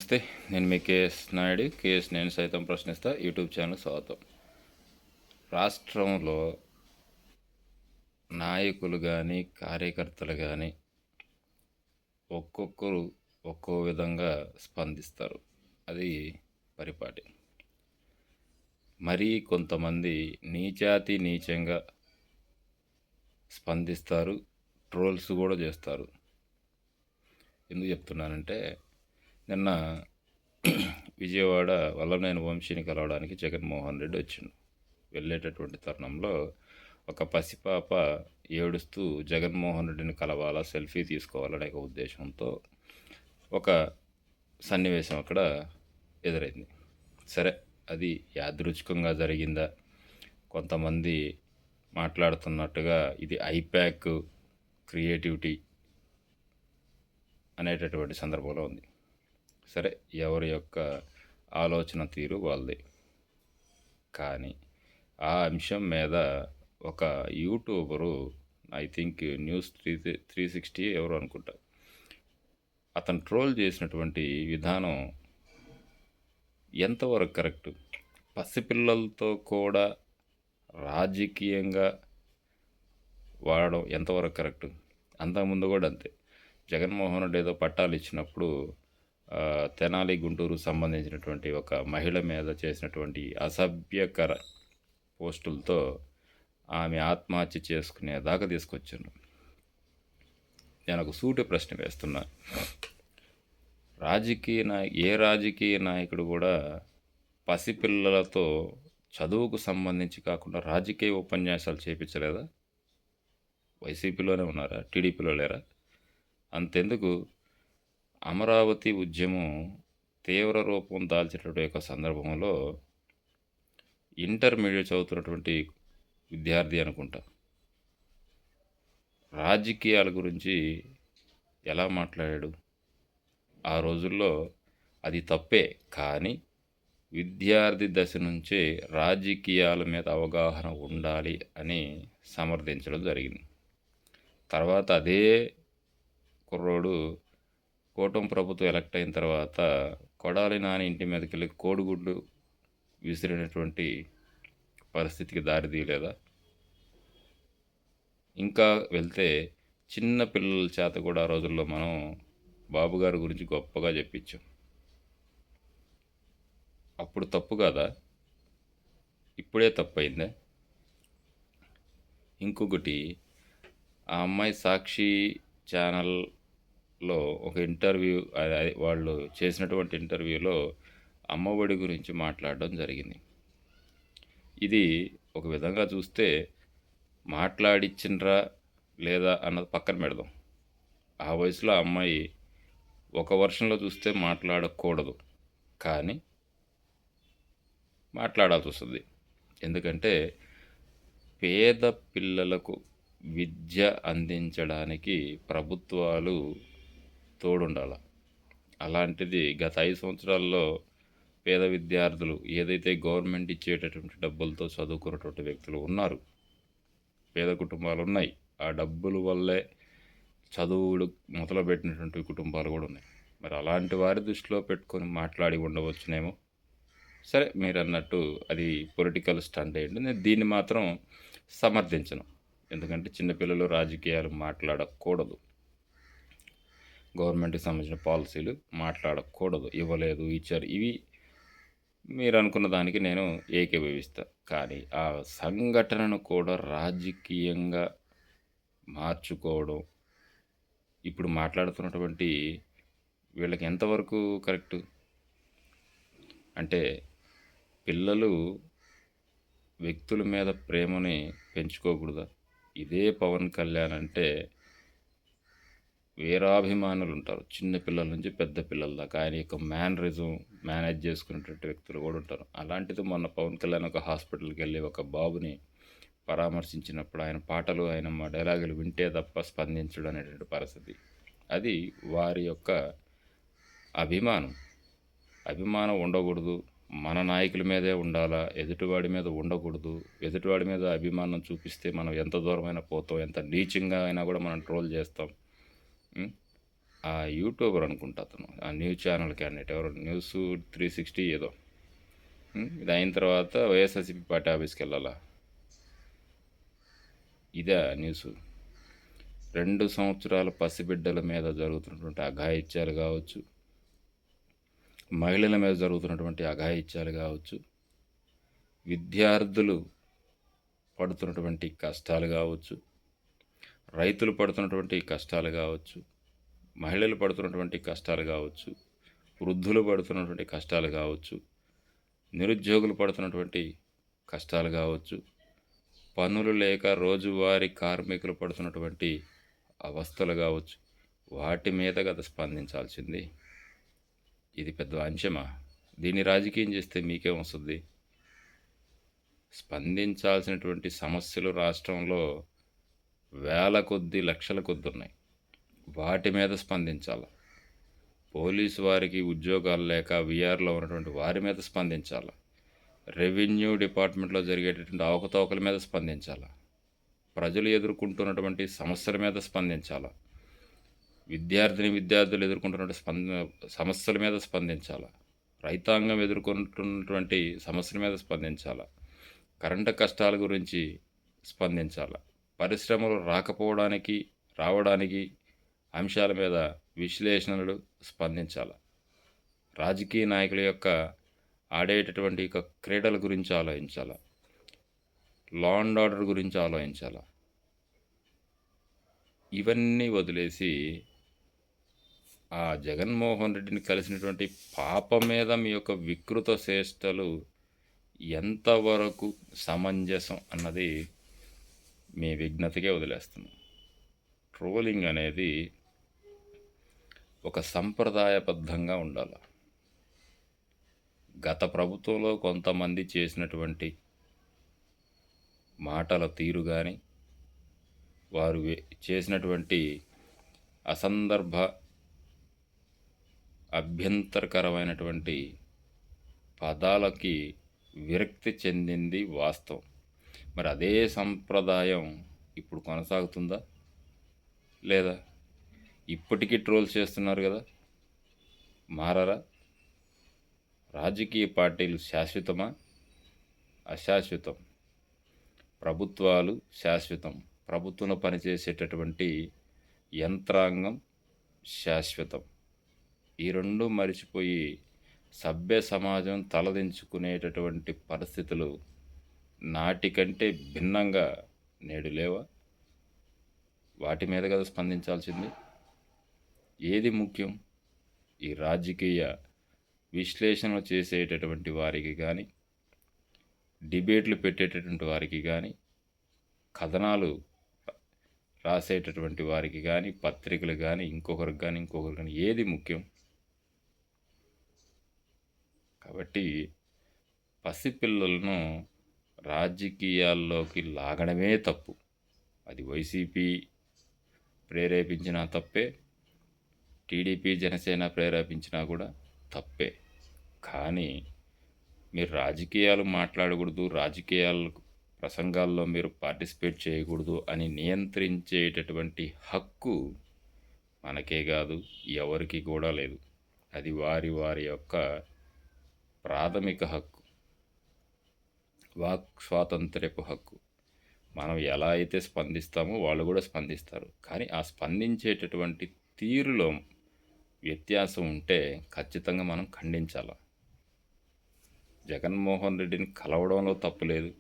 నమస్తే. నేను మీ కేఎస్ నాయుడు. నేను సైతం ప్రశ్నిస్తా యూట్యూబ్ ఛానల్ స్వాగతం. రాష్ట్రంలో నాయకులు కానీ కార్యకర్తలు కానీ ఒక్కొక్కరు ఒక్కో విధంగా స్పందిస్తారు. అది పరిపాటి. మరీ కొంతమంది నీచాతి నీచంగా స్పందిస్తారు, ట్రోల్స్ కూడా చేస్తారు. ఎందుకు చెప్తున్నానంటే, నిన్న విజయవాడ వల్లభనేని వంశీని కలవడానికి జగన్మోహన్ రెడ్డి వచ్చిండు. వెళ్ళేటటువంటి తరుణంలో ఒక పసిపాప ఏడుస్తూ జగన్మోహన్ రెడ్డిని కలవాలా, సెల్ఫీ తీసుకోవాలనే ఒక ఉద్దేశంతో ఒక సన్నివేశం అక్కడ ఎదురైంది. సరే, అది యాదృచ్ఛికంగా జరిగిందా, కొంతమంది మాట్లాడుతున్నట్టుగా ఇది ఐప్యాక్ క్రియేటివిటీ అనేటటువంటి సందర్భంలో ఉంది. సరే, ఎవరి యొక్క ఆలోచన తీరు వాళ్ళది. కానీ ఆ అంశం మీద ఒక యూట్యూబరు, ఐ థింక్ న్యూస్ 360 ఎవరు అనుకుంటా, అతను ట్రోల్ చేసినటువంటి విధానం ఎంతవరకు కరెక్ట్? పసిపిల్లలతో కూడా రాజకీయంగా వాడడం ఎంతవరకు కరెక్ట్? అంతకుముందు కూడా అంతే. జగన్మోహన్ రెడ్డి ఏదో పట్టాలు ఇచ్చినప్పుడు తెనాలి గుంటూరు సంబంధించినటువంటి ఒక మహిళ మీద చేసినటువంటి అసభ్యకర పోస్టులతో ఆమె ఆత్మహత్య చేసుకునేదాకా తీసుకొచ్చాను. నేను ఒక సూటి ప్రశ్న వేస్తున్నా. ఏ రాజకీయ నాయకుడు కూడా పసిపిల్లలతో చదువుకు సంబంధించి కాకుండా రాజకీయ ఉపన్యాసాలు చేయించలేదా? వైసీపీలోనే ఉన్నారా? టీడీపీలో లేరా? అంతెందుకు, అమరావతి ఉద్యమం తీవ్ర రూపం దాల్చినటువంటి యొక్క సందర్భంలో ఇంటర్మీడియట్ చదువుతున్నటువంటి విద్యార్థి అనుకుంటా, రాజకీయాల గురించి ఎలా మాట్లాడాడు? ఆ రోజుల్లో అది తప్పే, కానీ విద్యార్థి దశ నుంచే రాజకీయాల మీద అవగాహన ఉండాలి అని సమర్థించడం జరిగింది. తర్వాత అదే కుర్రోడు కూటమి ప్రభుత్వం ఎలక్ట్ అయిన తర్వాత కొడాలి నాని ఇంటి మీదకి వెళ్ళి కోడిగుడ్డు విసిరినటువంటి పరిస్థితికి దారి తీయలేదా? ఇంకా వెళ్తే చిన్న పిల్లల చేత కూడా ఆ రోజుల్లో మనం బాబుగారి గురించి గొప్పగా చెప్పించాం. అప్పుడు తప్పు కాదా? ఇప్పుడే తప్పు అయిందే? ఇంకొకటి, ఆ అమ్మాయి సాక్షి ఛానల్లో ఒక ఇంటర్వ్యూ, వాళ్ళు చేసినటువంటి ఇంటర్వ్యూలో అమ్మఒడి గురించి మాట్లాడడం జరిగింది. ఇది ఒక విధంగా చూస్తే మాట్లాడిచ్చిండ్రా లేదా అన్నది పక్కన పెడదాం. ఆ వయసులో అమ్మాయి ఒక వర్షంలో చూస్తే మాట్లాడకూడదు, కానీ మాట్లాడాల్సి వస్తుంది. ఎందుకంటే పేద పిల్లలకు విద్య అందించడానికి ప్రభుత్వాలు తోడుండాల. అలాంటిది గత 5 సంవత్సరాల్లో పేద విద్యార్థులు ఏదైతే గవర్నమెంట్ ఇచ్చేటటువంటి డబ్బులతో చదువుకున్నటువంటి వ్యక్తులు ఉన్నారు, పేద కుటుంబాలు ఉన్నాయి. ఆ డబ్బుల వల్లే చదువులు మొదలుపెట్టినటువంటి కుటుంబాలు కూడా ఉన్నాయి. మరి అలాంటి వారి దృష్టిలో పెట్టుకొని మాట్లాడి ఉండవచ్చునేమో. సరే, మీరు అన్నట్టు అది పొలిటికల్ స్టంట్ అయ్యింది. నేను దీన్ని మాత్రం సమర్థించను. ఎందుకంటే చిన్నపిల్లలు రాజకీయాలు మాట్లాడకూడదు, గవర్నమెంట్కి సంబంధించిన పాలసీలు మాట్లాడకూడదు, ఇవ్వలేదు ఇచ్చారు, ఇవి మీరు అనుకున్న దానికి నేను ఏకీభవిస్తా. కానీ ఆ సంఘటనను కూడా రాజకీయంగా మార్చుకోవడం ఇప్పుడు మాట్లాడుతున్నటువంటి వీళ్ళకి ఎంతవరకు కరెక్టు? అంటే పిల్లలు వ్యక్తుల మీద ప్రేమని పెంచుకోకూడదా? ఇదే పవన్ కళ్యాణ్ అంటే వీరాభిమానులు ఉంటారు, చిన్న పిల్లల నుంచి పెద్ద పిల్లల దాకా. ఆయన యొక్క మేనరిజం మేనేజ్ చేసుకునేటువంటి వ్యక్తులు కూడా ఉంటారు. అలాంటిది మొన్న పవన్ కళ్యాణ్ ఒక హాస్పిటల్కి వెళ్ళి ఒక బాబుని పరామర్శించినప్పుడు ఆయన పాటలు, ఆయన మా డైలాగులు వింటే తప్ప స్పందించడం అనేటువంటి పరిస్థితి. అది వారి యొక్క అభిమానం ఉండకూడదు. మన నాయకుల మీదే ఉండాలా, ఎదుటివాడి మీద ఉండకూడదు. ఎదుటివాడి మీద అభిమానం చూపిస్తే మనం ఎంత దూరమైనా పోతాం, ఎంత నీచంగా అయినా కూడా మనం ట్రోల్ చేస్తాం. ఆ యూట్యూబర్ అనుకుంటా అతను, ఆ న్యూస్ ఛానల్ క్యాండిడేట్ ఎవరు, న్యూస్ 360 ఏదో. ఇది అయిన తర్వాత వైఎస్ఆర్సీపీ పార్టీ ఆఫీస్కి వెళ్ళాలా? ఇదే న్యూస్. 2 సంవత్సరాల పసిబిడ్డల మీద జరుగుతున్నటువంటి అఘాయిత్యాలు కావచ్చు, మహిళల మీద జరుగుతున్నటువంటి అఘాయిత్యాలు కావచ్చు, విద్యార్థులు పడుతున్నటువంటి కష్టాలు కావచ్చు, రైతులు పడుతున్నటువంటి కష్టాలు కావచ్చు, మహిళలు పడుతున్నటువంటి కష్టాలు కావచ్చు, వృద్ధులు పడుతున్నటువంటి కష్టాలు కావచ్చు, నిరుద్యోగులు పడుతున్నటువంటి కష్టాలు కావచ్చు, పనులు లేక రోజువారీ కార్మికులు పడుతున్నటువంటి అవస్థలు కావచ్చు, వాటి మీద కదా స్పందించాల్సింది. ఇది పెద్ద అంశమా? దీన్ని రాజకీయం చేస్తే మీకేం వస్తుంది? స్పందించాల్సినటువంటి సమస్యలు రాష్ట్రంలో వేల కొద్దీ లక్షల కొద్ది ఉన్నాయి. వాటి మీద స్పందించాలి. పోలీసు వారికి ఉద్యోగాలు లేక వీఆర్లో ఉన్నటువంటి వారి మీద స్పందించాలి. రెవెన్యూ డిపార్ట్మెంట్లో జరిగేటటువంటి అవకతవకల మీద స్పందించాలి. ప్రజలు ఎదుర్కొంటున్నటువంటి సమస్యల మీద స్పందించాలి. విద్యార్థులు ఎదుర్కొంటున్నటువంటి సమస్యల మీద స్పందించాలి. రైతాంగం ఎదుర్కొంటున్నటువంటి సమస్యల మీద స్పందించాలి. కరెంటు కష్టాల గురించి స్పందించాలి. పరిశ్రమలు రావడానికి అంశాల మీద విశ్లేషణలు స్పందించాలి. రాజకీయ నాయకుల యొక్క ఆడేటటువంటి క్రీడల గురించి ఆలోచించాలి. లా అండ్ ఆర్డర్ గురించి ఆలోచించాలి. ఇవన్నీ వదిలేసి ఆ జగన్మోహన్ రెడ్డిని కలిసినటువంటి పాప మీద మీ యొక్క వికృత చేష్టలు ఎంతవరకు సమంజసం అన్నది మీ విజ్ఞతకే వదిలేస్తున్నాం. ట్రోలింగ్ అనేది ఒక సంప్రదాయబద్ధంగా ఉండాలి. గత ప్రభుత్వంలో కొంతమంది చేసినటువంటి మాటల తీరు కానీ, వారు చేసినటువంటి అసందర్భ అభ్యంతరకరమైనటువంటి పదాలకి విరక్తి చెందింది వాస్తవం. మరి అదే సంప్రదాయం ఇప్పుడు కొనసాగుతుందా లేదా? ఇప్పటికీ ట్రోల్స్ చేస్తున్నారు కదా, మారరా? రాజకీయ పార్టీలు శాశ్వతమా? అశాశ్వతం. ప్రభుత్వాలు శాశ్వతం. ప్రభుత్వంలో పనిచేసేటటువంటి యంత్రాంగం శాశ్వతం. ఈ రెండు మరిచిపోయి సభ్య సమాజం తలదించుకునేటటువంటి పరిస్థితులు నాటికంటే భిన్నంగా నేడు లేవా? వాటి మీద కదా స్పందించాల్సింది. ఏది ముఖ్యం? ఈ రాజకీయ విశ్లేషణలు చేసేటటువంటి వారికి కానీ, డిబేట్లు పెట్టేటటువంటి వారికి కానీ, కథనాలు రాసేటటువంటి వారికి కానీ, పత్రికలు కానీ, ఇంకొకరికి కానీ ఏది ముఖ్యం? కాబట్టి పసిపిల్లలను రాజకీయాల్లోకి లాగడమే తప్పు. అది వైసీపీ ప్రేరేపించినా తప్పే, టీడీపీ జనసేన ప్రేరేపించినా కూడా తప్పే. కానీ మీరు రాజకీయాలు మాట్లాడకూడదు, రాజకీయాల ప్రసంగాల్లో మీరు పార్టిసిపేట్ చేయకూడదు అని నియంత్రించేటటువంటి హక్కు మనకే కాదు, ఎవరికి కూడా లేదు. అది వారి యొక్క ప్రాథమిక హక్కు, వాక్ స్వాతంత్ర్యపు హక్కు. మనం ఎలా అయితే స్పందిస్తామో వాళ్ళు కూడా స్పందిస్తారు. కానీ ఆ స్పందించేటటువంటి తీరులో వ్యత్యాసం ఉంటే ఖచ్చితంగా మనం ఖండించాలి. జగన్మోహన్ రెడ్డిని కలవడంలో తప్పులేదు,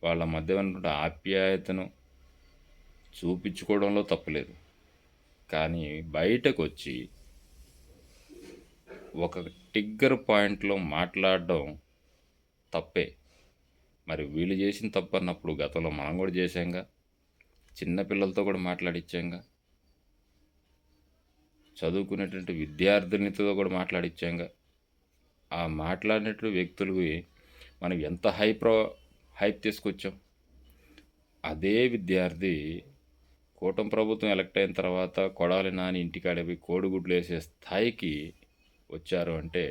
వాళ్ళ మధ్య ఉన్నటువంటి ఆప్యాయతను చూపించుకోవడంలో తప్పులేదు. కానీ బయటకు వచ్చి ఒక ట్రిగ్గర్ పాయింట్లో మాట్లాడడం తప్పే. మరి వీళ్ళు చేసిన తప్పు అన్నప్పుడు గతంలో మనం కూడా చేసాంగా, చిన్నపిల్లలతో కూడా మాట్లాడిచ్చాంగా, చదువుకునేటువంటి విద్యార్థినితో కూడా మాట్లాడిచ్చాంగా. ఆ మాట్లాడినటువంటి వ్యక్తులకి మనం ఎంత హైప్ తీసుకొచ్చాం. అదే విద్యార్థి కూటమి ప్రభుత్వం ఎలక్ట్ అయిన తర్వాత కొడాలి నాని ఇంటికాడవి కోడిగుడ్లు వేసే స్థాయికి వచ్చారు అంటే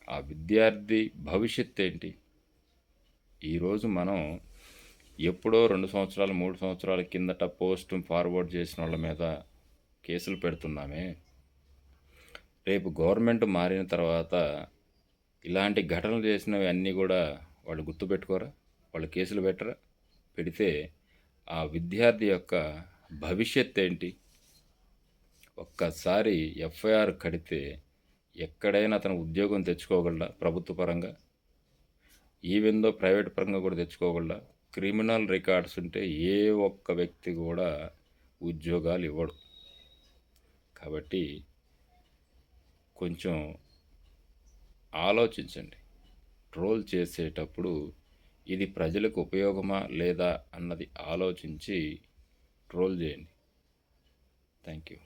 ఆ విద్యార్థి భవిష్యత్తు ఏంటి? ఈరోజు మనం ఎప్పుడో 2 సంవత్సరాలు 3 సంవత్సరాల కిందట పోస్ట్ ఫార్వర్డ్ చేసిన వాళ్ళ మీద కేసులు పెడుతున్నామే, రేపు గవర్నమెంట్ మారిన తర్వాత ఇలాంటి ఘటనలు చేసినవి అన్నీ కూడా వాళ్ళు గుర్తుపెట్టుకోరా? వాళ్ళు కేసులు పెట్టరా? పెడితే ఆ విద్యార్థి యొక్క భవిష్యత్ ఏంటి? ఒక్కసారి ఎఫ్ఐఆర్ కడితే ఎక్కడైనా అతను ఉద్యోగం తెచ్చుకోగలడా ప్రభుత్వ పరంగా? ఈవెందో ప్రైవేట్ పరంగా కూడా తెచ్చుకోగలడా? క్రిమినల్ రికార్డ్స్ ఉంటే ఏ ఒక్క వ్యక్తి కూడా ఉద్యోగాలు ఇవ్వడు. కాబట్టి కొంచెం ఆలోచించండి. ట్రోల్ చేసేటప్పుడు ఇది ప్రజలకు ఉపయోగమా లేదా అన్నది ఆలోచించి ట్రోల్ చేయండి. Thank you.